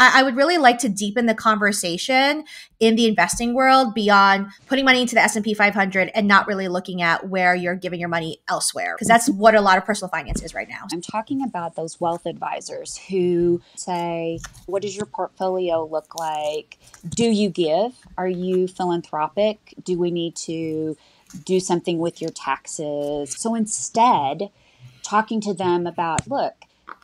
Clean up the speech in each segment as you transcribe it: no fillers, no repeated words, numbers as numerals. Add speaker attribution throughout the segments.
Speaker 1: I would really like to deepen the conversation in the investing world beyond putting money into the S&P 500 and not really looking at where you're giving your money elsewhere, because that's what a lot of personal finance is right now.
Speaker 2: I'm talking about those wealth advisors who say, what does your portfolio look like? Do you give? Are you philanthropic? Do we need to do something with your taxes? So instead, talking to them about, look,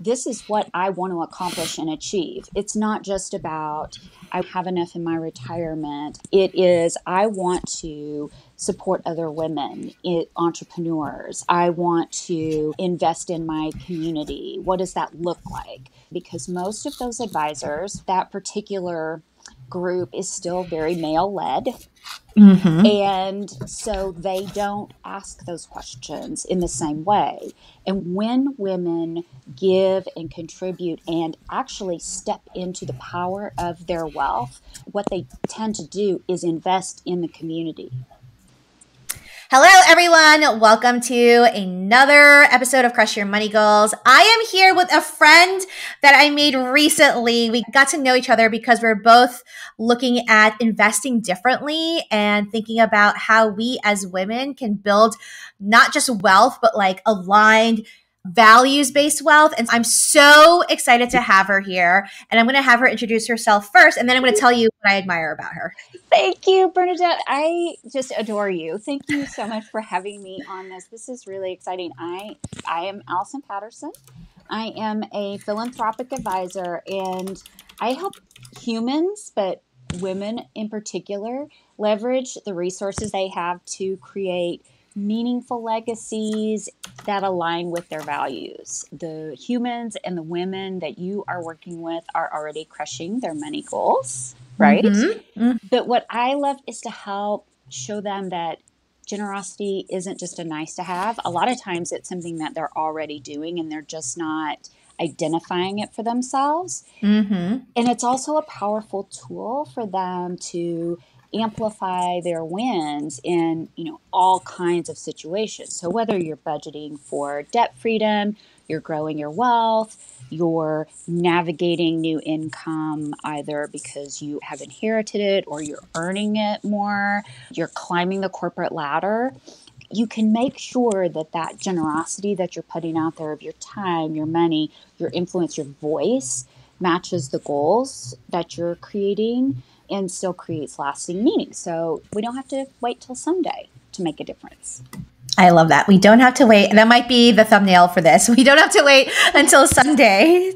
Speaker 2: this is what I want to accomplish and achieve. It's not just about, I have enough in my retirement. It is, I want to support other women, entrepreneurs. I want to invest in my community. What does that look like? Because most of those advisors, that particular group is still very male-led. Mm-hmm. And so they don't ask those questions in the same way. And when women give and contribute and actually step into the power of their wealth, what they tend to do is invest in the community.
Speaker 1: Hello, everyone. Welcome to another episode of Crush Your Money Goals. I am here with a friend that I made recently. We got to know each other because we're both looking at investing differently and thinking about how we as women can build not just wealth, but like aligned values-based wealth. And I'm so excited to have her here. And I'm going to have her introduce herself first, and then I'm going to tell you what I admire about her.
Speaker 2: Thank you, Bernadette. I just adore you. Thank you so much for having me on this. This is really exciting. I am Alison Patterson. I am a philanthropic advisor, and I help humans, but women in particular, leverage the resources they have to create meaningful legacies that align with their values. The humans and the women that you are working with are already crushing their money goals, right? Mm-hmm. Mm-hmm. But what I love is to help show them that generosity isn't just a nice to have. A lot of times it's something that they're already doing and they're just not identifying it for themselves. Mm-hmm. And it's also a powerful tool for them to amplify their wins in, all kinds of situations. So whether you're budgeting for debt freedom, you're growing your wealth, you're navigating new income, either because you have inherited it or you're earning it more, you're climbing the corporate ladder, you can make sure that that generosity that you're putting out there of your time, your money, your influence, your voice matches the goals that you're creating and still creates lasting meaning. So we don't have to wait till someday to make a difference.
Speaker 1: I love that. We don't have to wait. That might be the thumbnail for this. We don't have to wait until Sunday.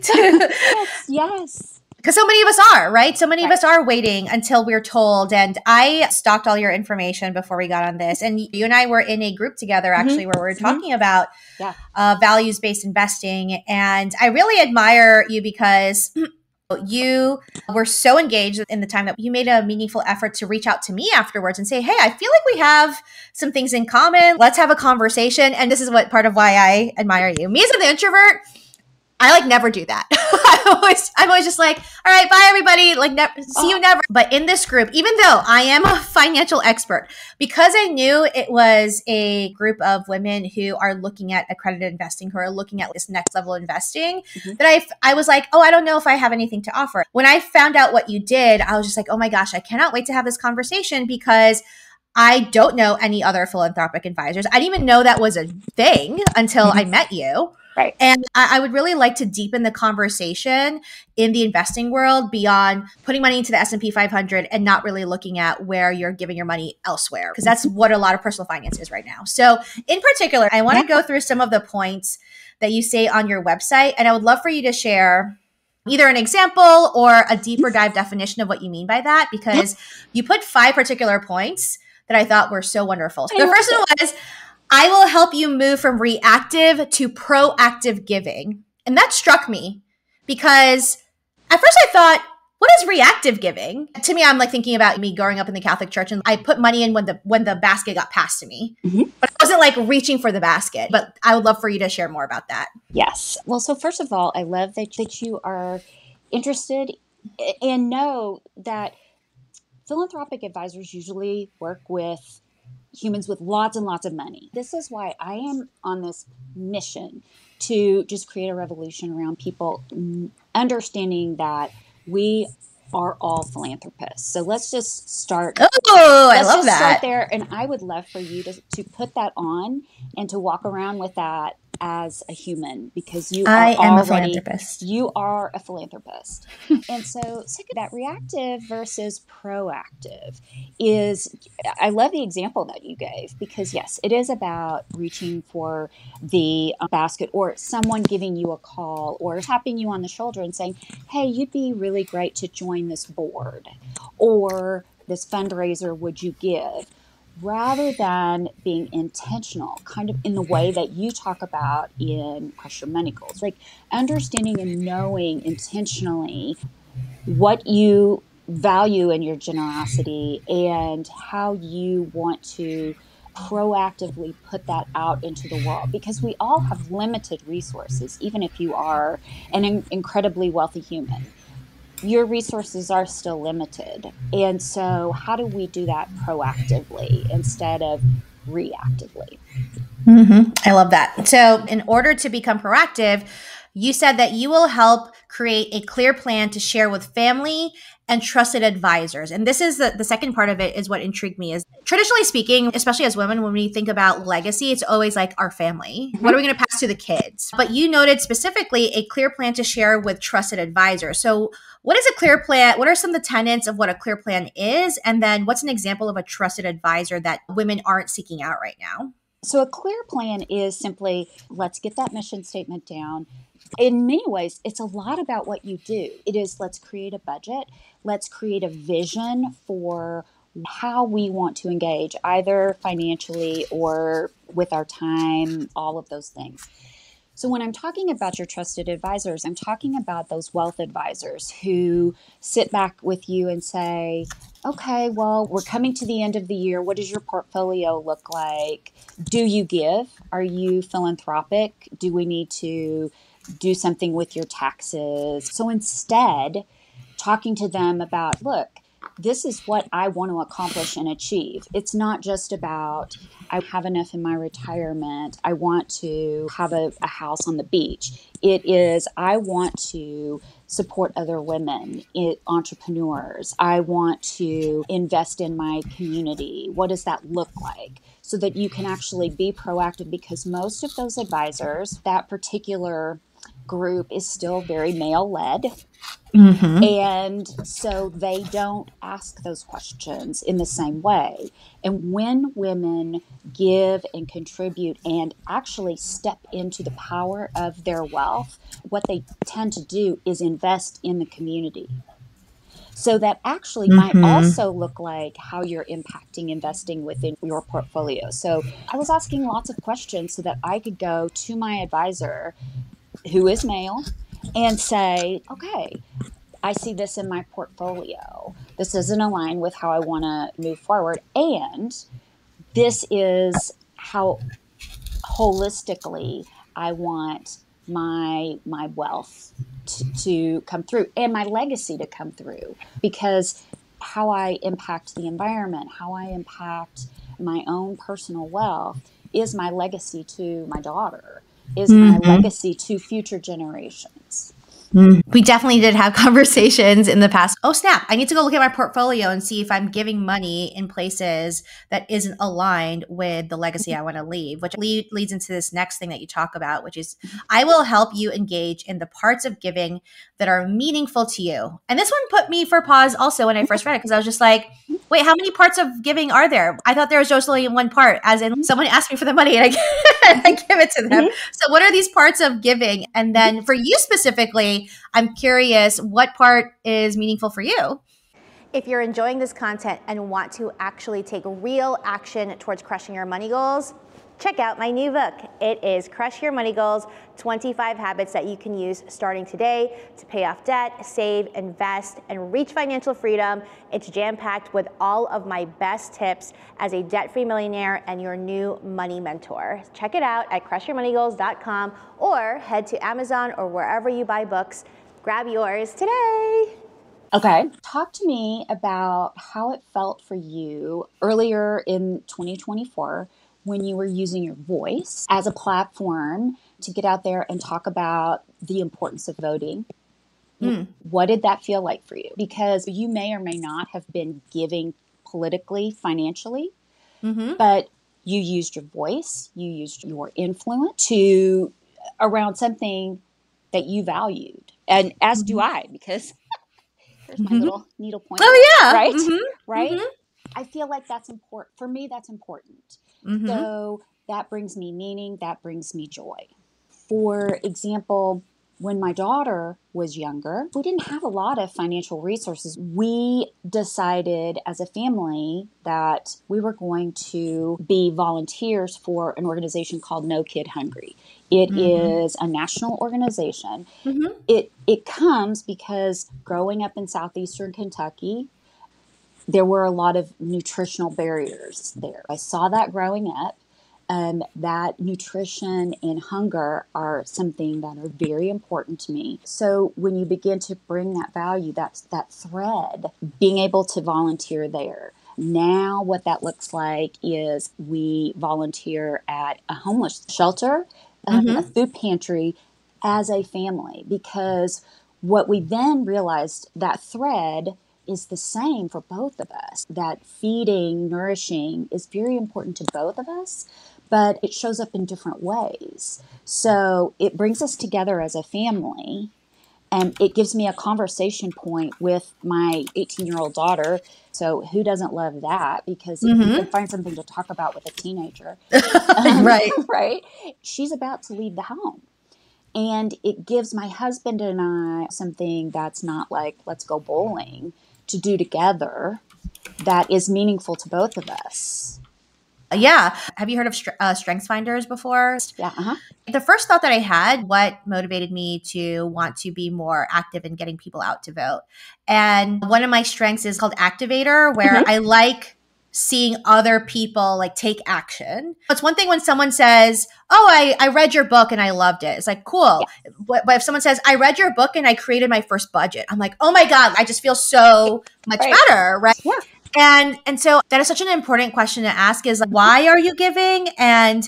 Speaker 2: Yes.
Speaker 1: Because so many of us are, right? So many of us are waiting until we're told. And I stalked all your information before we got on this. And you and I were in a group together, actually, where we were talking about values-based investing. And I really admire you because you were so engaged in the time that you made a meaningful effort to reach out to me afterwards and say, hey, I feel like we have some things in common. Let's have a conversation. And this is what part of why I admire you. Me as an introvert, I never do that. I'm always just like, all right, bye everybody. See you never. But in this group, even though I am a financial expert, because I knew it was a group of women who are looking at accredited investing, who are looking at this next level investing, that I was like, oh, I don't know if I have anything to offer. When I found out what you did, I was just like, oh my gosh, I cannot wait to have this conversation because I don't know any other philanthropic advisors. I didn't even know that was a thing until I met you.
Speaker 2: Right.
Speaker 1: And I would really like to deepen the conversation in the investing world beyond putting money into the S&P 500 and not really looking at where you're giving your money elsewhere, because that's what a lot of personal finance is right now. So in particular, I want to go through some of the points that you say on your website, and I would love for you to share either an example or a deeper dive definition of what you mean by that, because you put 5 particular points that I thought were so wonderful. So the first one was, I will help you move from reactive to proactive giving. And that struck me because at first I thought, what is reactive giving? To me, I'm thinking about me growing up in the Catholic Church, and I put money in when the basket got passed to me. But I wasn't reaching for the basket. But I would love for you to share more about that.
Speaker 2: Yes. Well, so first of all, I love that you are interested and know that philanthropic advisors usually work with humans with lots and lots of money. This is why I am on this mission to just create a revolution around people understanding that we are all philanthropists. So let's just start.
Speaker 1: Oh, I love that.
Speaker 2: Start there. And I would love for you to put that on and to walk around with that as a human, because
Speaker 1: I am a philanthropist.
Speaker 2: You are a philanthropist. And so that reactive versus proactive is, I love the example that you gave, because yes, it is about reaching for the basket, or someone giving you a call or tapping you on the shoulder and saying, hey, you'd be really great to join this board, or this fundraiser, would you give? Rather than being intentional, kind of in the way that you talk about in Crush Your Money Goals, like understanding and knowing intentionally what you value in your generosity and how you want to proactively put that out into the world, because we all have limited resources. Even if you are an incredibly wealthy human, your resources are still limited. And so how do we do that proactively instead of reactively?
Speaker 1: Mm-hmm. I love that. So in order to become proactive, you said that you will help create a clear plan to share with family and trusted advisors. And this is the second part of it, is what intrigued me. Is traditionally speaking, especially as women, when we think about legacy, it's always like our family. Mm-hmm. What are we going to pass to the kids? But you noted specifically a clear plan to share with trusted advisors. So what is a clear plan? What are some of the tenets of what a clear plan is? And then what's an example of a trusted advisor that women aren't seeking out right now?
Speaker 2: So a clear plan is simply, let's get that mission statement down. In many ways, it's a lot about what you do. It is, let's create a budget. Let's create a vision for how we want to engage, either financially or with our time, all of those things. So when I'm talking about your trusted advisors, I'm talking about those wealth advisors who sit back with you and say, okay, well, we're coming to the end of the year. What does your portfolio look like? Do you give? Are you philanthropic? Do we need to do something with your taxes? So instead, talking to them about, look, this is what I want to accomplish and achieve. It's not just about, I have enough in my retirement, I want to have a house on the beach. It is, I want to support other women, entrepreneurs. I want to invest in my community. What does that look like? So that you can actually be proactive, because most of those advisors, that particular group is still very male-led. Mm-hmm. And so they don't ask those questions in the same way. And when women give and contribute and actually step into the power of their wealth, what they tend to do is invest in the community. So that actually might also look like how you're impacting investing within your portfolio. So I was asking lots of questions so that I could go to my advisor, who is male, and say, okay, I see this in my portfolio. This doesn't align with how I want to move forward. And this is how holistically I want my wealth to come through and my legacy to come through, because how I impact the environment, how I impact my own personal wealth is my legacy to my daughter, is my legacy to future generations.
Speaker 1: We definitely did have conversations in the past. Oh, snap. I need to go look at my portfolio and see if I'm giving money in places that isn't aligned with the legacy I want to leave, which leads into this next thing that you talk about, which is I will help you engage in the parts of giving that are meaningful to you. And this one put me for pause also when I first read it, because I was just like, wait, how many parts of giving are there? I thought there was just only one part, as in someone asked me for the money and I give it to them. So what are these parts of giving? And then for you specifically, I'm curious, what part is meaningful for you? If you're enjoying this content and want to actually take real action towards crushing your money goals, check out my new book. It is Crush Your Money Goals, 25 habits that you can use starting today to pay off debt, save, invest, and reach financial freedom. It's jam-packed with all of my best tips as a debt-free millionaire and your new money mentor. Check it out at crushyourmoneygoals.com or head to Amazon or wherever you buy books. Grab yours today.
Speaker 2: Okay. Talk to me about how it felt for you earlier in 2024 when you were using your voice as a platform to get out there and talk about the importance of voting, What did that feel like for you? Because you may or may not have been giving politically, financially, but you used your voice, you used your influence to around something that you valued. And as do I, because here's my little needle pointer.
Speaker 1: Oh, yeah.
Speaker 2: Right? Right? I feel like that's important. For me, that's important. So that brings me meaning, that brings me joy. For example, when my daughter was younger, we didn't have a lot of financial resources. We decided as a family that we were going to be volunteers for an organization called No Kid Hungry. It is a national organization. It comes because growing up in southeastern Kentucky, there were a lot of nutritional barriers there. I saw that growing up. That nutrition and hunger are something that are very important to me. So when you begin to bring that value, that's that thread, being able to volunteer there. Now what that looks like is we volunteer at a homeless shelter, a food pantry as a family, because what we then realized, that thread is the same for both of us. That feeding, nourishing is very important to both of us, but it shows up in different ways. So it brings us together as a family, and it gives me a conversation point with my 18-year-old daughter. So who doesn't love that? Because if you can find something to talk about with a teenager, right? She's about to leave the home. And it gives my husband and I something that's not like, let's go bowling, to do together that is meaningful to both of us.
Speaker 1: Yeah. Have you heard of Strengths Finders before?
Speaker 2: Yeah.
Speaker 1: The first thought that I had, what motivated me to want to be more active in getting people out to vote. And one of my strengths is called activator, where I like seeing other people like take action. It's one thing when someone says, oh, I read your book and I loved it. It's like, cool. Yeah. But if someone says, I read your book and I created my first budget, I'm like, oh my God, I just feel so much better. Right.
Speaker 2: Yeah.
Speaker 1: And so that is such an important question to ask, is like, why are you giving? And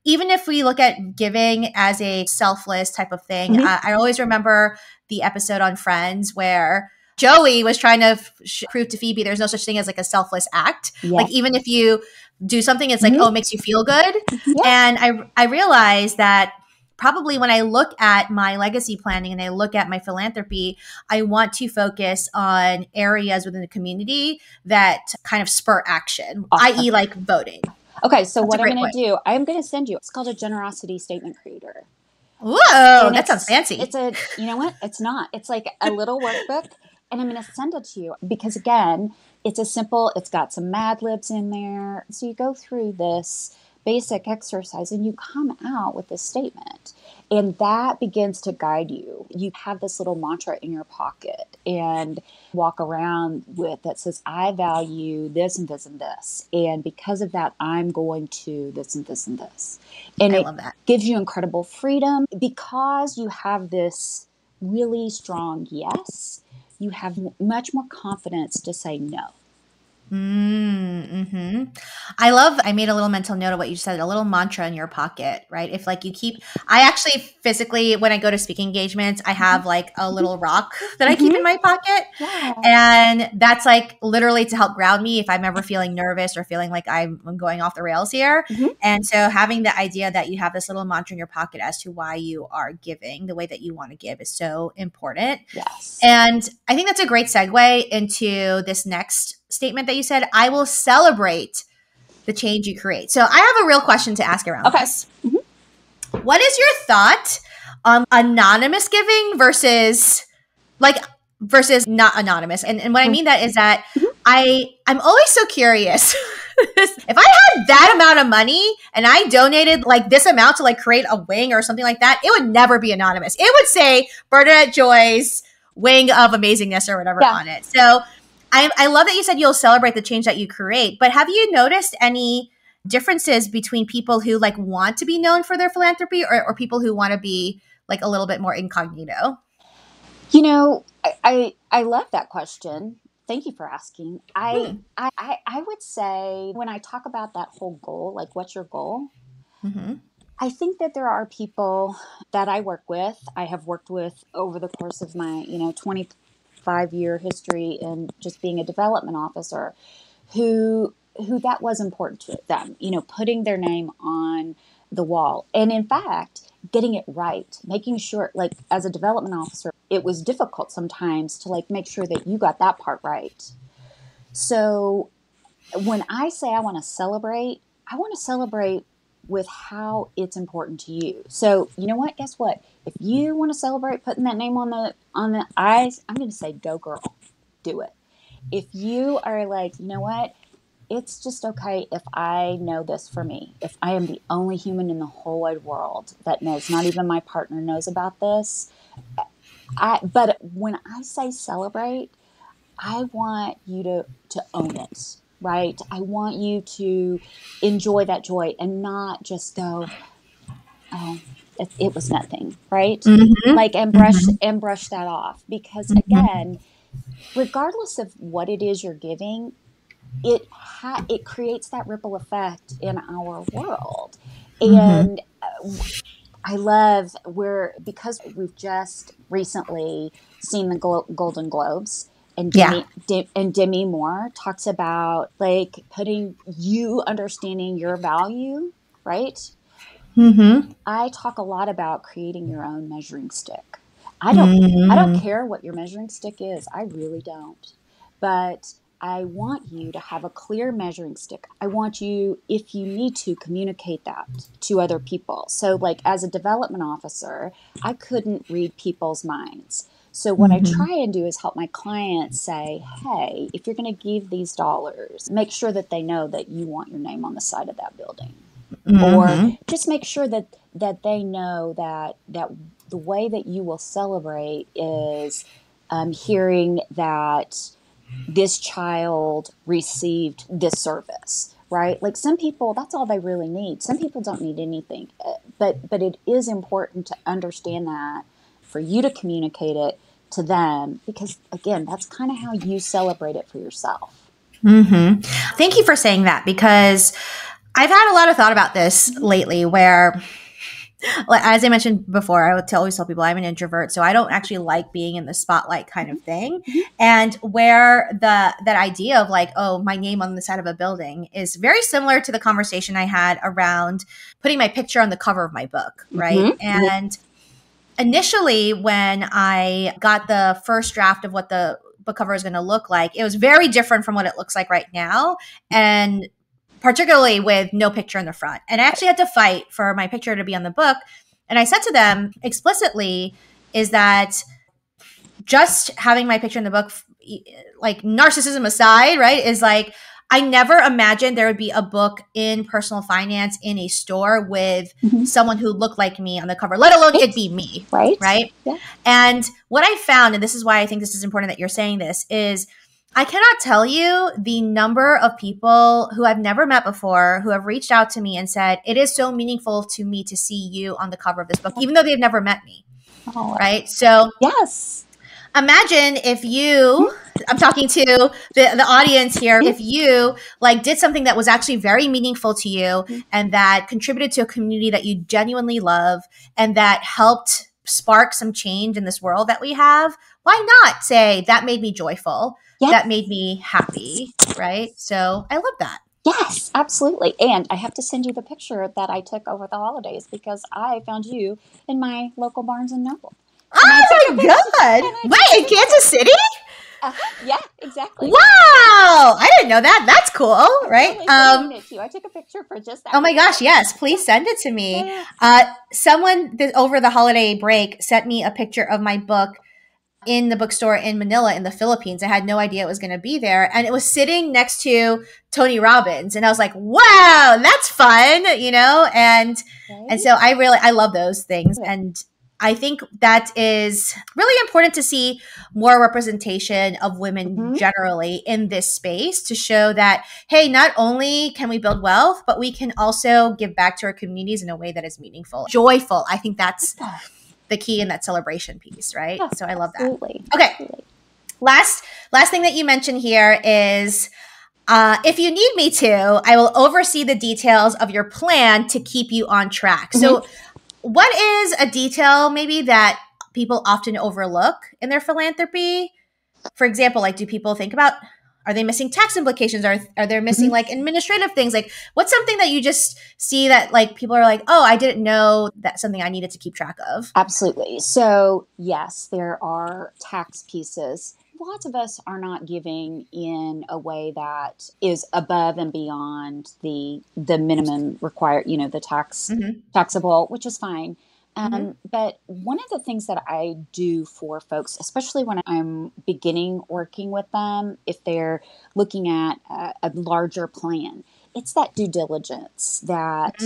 Speaker 1: even if we look at giving as a selfless type of thing, I always remember the episode on Friends where Joey was trying to prove to Phoebe there's no such thing as like a selfless act. Yeah. Like even if you do something, it's like, oh, it makes you feel good. Yeah. And I realized that probably when I look at my legacy planning and I look at my philanthropy, I want to focus on areas within the community that kind of spur action, i.e. like voting.
Speaker 2: Okay, so what I'm going to do, I'm going to send you, it's called a generosity statement creator.
Speaker 1: Whoa, that sounds fancy.
Speaker 2: It's you know what? It's not. It's like a little workbook, and I'm going to send it to you because, again, it's it's got some Mad Libs in there. So you go through this basic exercise and you come out with this statement, and that begins to guide you. You have this little mantra in your pocket and walk around with that says, I value this and this and this, and because of that, I'm going to this and this and this. And I love that. Gives you incredible freedom because you have this really strong yes. You have much more confidence to say no.
Speaker 1: I made a little mental note of what you said, a little mantra in your pocket, right? If like you keep, I actually physically, when I go to speaking engagements, I have like a little rock that I keep in my pocket. Yeah. And that's like literally to help ground me if I'm ever feeling nervous or feeling like I'm going off the rails here. And so having the idea that you have this little mantra in your pocket as to why you are giving the way that you want to give is so important.
Speaker 2: Yes.
Speaker 1: And I think that's a great segue into this next statement that you said, I will celebrate the change you create. So I have a real question to ask around this. What is your thought on anonymous giving versus not anonymous? And what I mean that is that I'm always so curious. If I had that amount of money and I donated like this amount to like create a wing or something like that, it would never be anonymous. It would say Bernadette Joy's Wing of Amazingness or whatever on it. So I love that you said you'll celebrate the change that you create, but have you noticed any differences between people who like want to be known for their philanthropy or people who want to be like a little bit more incognito?
Speaker 2: You know, I love that question. Thank you for asking. I would say when I talk about that whole goal, like what's your goal? I think that there are people that I work with, I have worked with over the course of my, 25-year history in just being a development officer, who that was important to them, putting their name on the wall. And in fact, getting it right, making sure, like, as a development officer, it was difficult sometimes to, like, make sure that you got that part right. So when I say I want to celebrate with how it's important to you. So you know what? Guess what? If you want to celebrate putting that name on the eyes, I'm going to say, go girl, do it. If you are like, you know what? It's just okay if I know this for me. If I am the only human in the whole wide world that knows, not even my partner knows about this. But when I say celebrate, I want you to own it, right? I want you to enjoy that joy and not just go, oh, it was nothing, right?
Speaker 1: Mm-hmm.
Speaker 2: Like, and brush that off. Because again, regardless of what it is you're giving, it creates that ripple effect in our world. And I love because we've just recently seen the Golden Globes, and Demi Moore talks about, like, understanding your value, right? I talk a lot about creating your own measuring stick. I don't care what your measuring stick is. I really don't. But I want you to have a clear measuring stick. I want you, if you need to, communicate that to other people. So, like, as a development officer, I couldn't read people's minds. So what I try and do is help my clients say, hey, if you're going to give these dollars, make sure that they know that you want your name on the side of that building. Or just make sure that they know that the way that you will celebrate is hearing that this child received this service, right? Like, some people, that's all they really need. Some people don't need anything, but it is important to understand that, for you to communicate it to them, because again, that's kind of how you celebrate it for yourself.
Speaker 1: Thank you for saying that, because I've had a lot of thought about this lately, where, as I mentioned before, I would always tell people I'm an introvert, so I don't actually like being in the spotlight kind of thing. And where that idea of, like, oh, my name on the side of a building is very similar to the conversation I had around putting my picture on the cover of my book, right? And initially, when I got the first draft of what the book cover is going to look like, it was very different from what it looks like right now. And particularly with no picture in the front. And I actually had to fight for my picture to be on the book. And I said to them explicitly, is that just having my picture in the book, like, narcissism aside, right, is like, I never imagined there would be a book in personal finance in a store with someone who looked like me on the cover, let alone it be me. Right?
Speaker 2: Yeah.
Speaker 1: And what I found, and this is why I think this is important that you're saying this, is I cannot tell you the number of people who I've never met before who have reached out to me and said, it is so meaningful to me to see you on the cover of this book, even though they've never met me. Right? So
Speaker 2: yes.
Speaker 1: Imagine if you, I'm talking to the audience here, if you, like, did something that was actually very meaningful to you and that contributed to a community that you genuinely love and that helped spark some change in this world that we have. Why not say, that made me joyful? That made me happy, right? So I love that.
Speaker 2: Yes, absolutely. And I have to send you the picture that I took over the holidays, because I found you in my local Barnes & Noble.
Speaker 1: Oh my God. Wait, in Kansas City?
Speaker 2: Yeah, exactly.
Speaker 1: Wow. I didn't know that. That's cool, right?
Speaker 2: I took a picture for just that.
Speaker 1: Oh my gosh, yes. Please send it to me. Someone over the holiday break sent me a picture of my book in the bookstore in Manila in the Philippines. I had no idea it was going to be there. And it was sitting next to Tony Robbins. And I was like, wow, that's fun, And so I love those things. And I think that is really important to see more representation of women generally in this space, to show that, hey, not only can we build wealth, but we can also give back to our communities in a way that is meaningful, joyful. I think that's the key in that celebration piece, right?
Speaker 2: Yeah,
Speaker 1: so I love
Speaker 2: absolutely.
Speaker 1: that. Okay.
Speaker 2: Absolutely.
Speaker 1: Last thing that you mentioned here is, If you need me to, I will oversee the details of your plan to keep you on track. So what is a detail maybe that people often overlook in their philanthropy? For example, like, do people think about, are they missing tax implications? Are they missing like administrative things? Like, what's something that you just see that like people are like, oh, I didn't know that's something I needed to keep track of?
Speaker 2: Absolutely. So yes, there are tax pieces. Lots of us are not giving in a way that is above and beyond the minimum required, the taxable, which is fine. But one of the things that I do for folks, especially when I'm beginning working with them, if they're looking at a larger plan, it's that due diligence that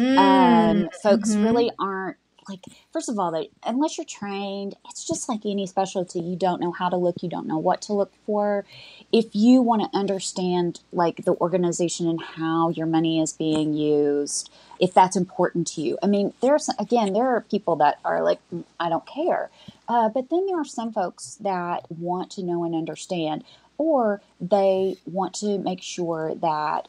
Speaker 2: folks really aren't. Like, first of all, unless you're trained, it's just like any specialty. You don't know how to look. You don't know what to look for. If you want to understand like the organization and how your money is being used, if that's important to you. I mean, there are people that are like, I don't care. But then there are some folks that want to know and understand, or they want to make sure that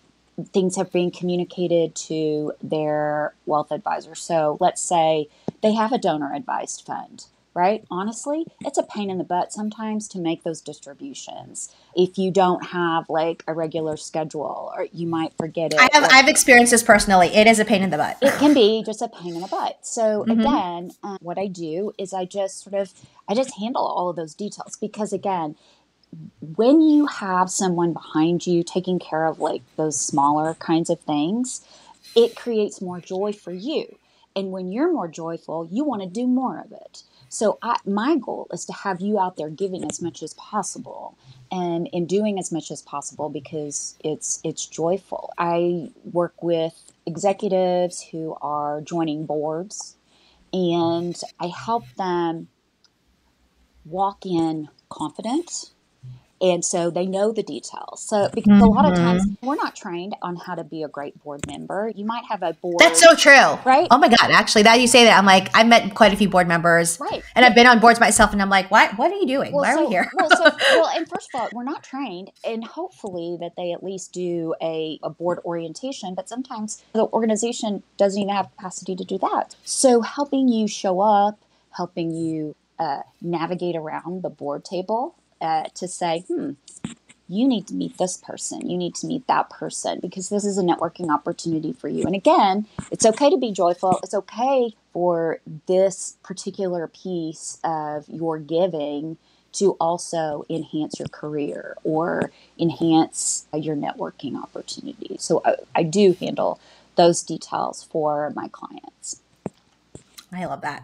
Speaker 2: things have been communicated to their wealth advisor. So let's say they have a donor advised fund, right? Honestly, it's a pain in the butt sometimes to make those distributions. If you don't have like a regular schedule, or you might forget it.
Speaker 1: I've experienced this personally. It is a pain in the butt.
Speaker 2: It can be just a pain in the butt. So again, what I do is I just handle all of those details, because again, when you have someone behind you taking care of like those smaller kinds of things, it creates more joy for you. And when you're more joyful, you want to do more of it. So my goal is to have you out there giving as much as possible and doing as much as possible, because it's joyful. I work with executives who are joining boards, and I help them walk in confident. And so they know the details. So because a lot of times we're not trained on how to be a great board member. You might have a board.
Speaker 1: That's so true.
Speaker 2: Right?
Speaker 1: Oh my God. Actually, that you say that, I'm like, I've met quite a few board members.
Speaker 2: Right.
Speaker 1: And I've been on boards myself, and I'm like, what are you doing? Why are we here?
Speaker 2: And first of all, we're not trained, and hopefully that they at least do a board orientation. But sometimes the organization doesn't even have capacity to do that. So helping you show up, helping you navigate around the board table, to say, you need to meet this person, you need to meet that person, because this is a networking opportunity for you. And again, it's okay to be joyful. It's okay for this particular piece of your giving to also enhance your career or enhance your networking opportunity. So I do handle those details for my clients.
Speaker 1: I love that.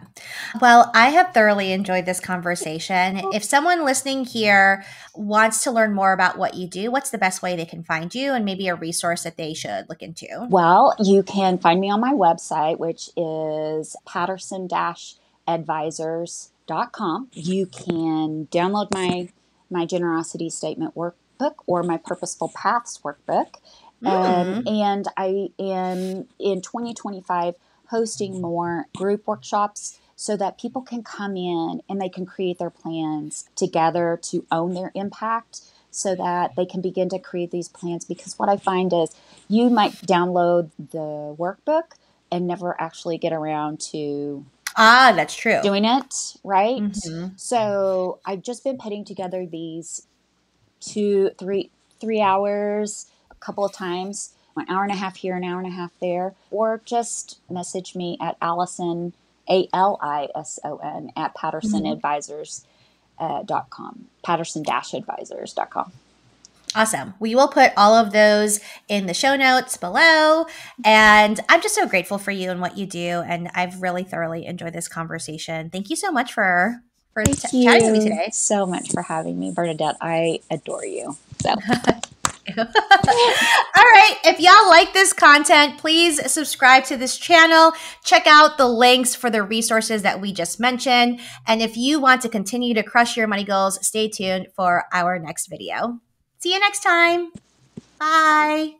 Speaker 1: Well, I have thoroughly enjoyed this conversation. If someone listening here wants to learn more about what you do, what's the best way they can find you, and maybe a resource that they should look into?
Speaker 2: Well, you can find me on my website, which is patterson-advisors.com. You can download my generosity statement workbook or my purposeful paths workbook. And I am in 2025 hosting more group workshops so that people can come in and they can create their plans together to own their impact, so that they can begin to create these plans. Because what I find is you might download the workbook and never actually get around to
Speaker 1: that's true,
Speaker 2: doing it, right? So I've just been putting together these 3 hours a couple of times, an hour and a half here, an hour and a half there, or just message me at Alison, ALISON, at pattersonadvisors.com, patterson-advisors.com.
Speaker 1: Awesome. We will put all of those in the show notes below. And I'm just so grateful for you and what you do. And I've really thoroughly enjoyed this conversation. Thank you so much for chatting with me today.
Speaker 2: So much for having me, Bernadette. I adore you. So.
Speaker 1: All right. If y'all like this content, please subscribe to this channel. Check out the links for the resources that we just mentioned. And if you want to continue to crush your money goals, stay tuned for our next video. See you next time. Bye.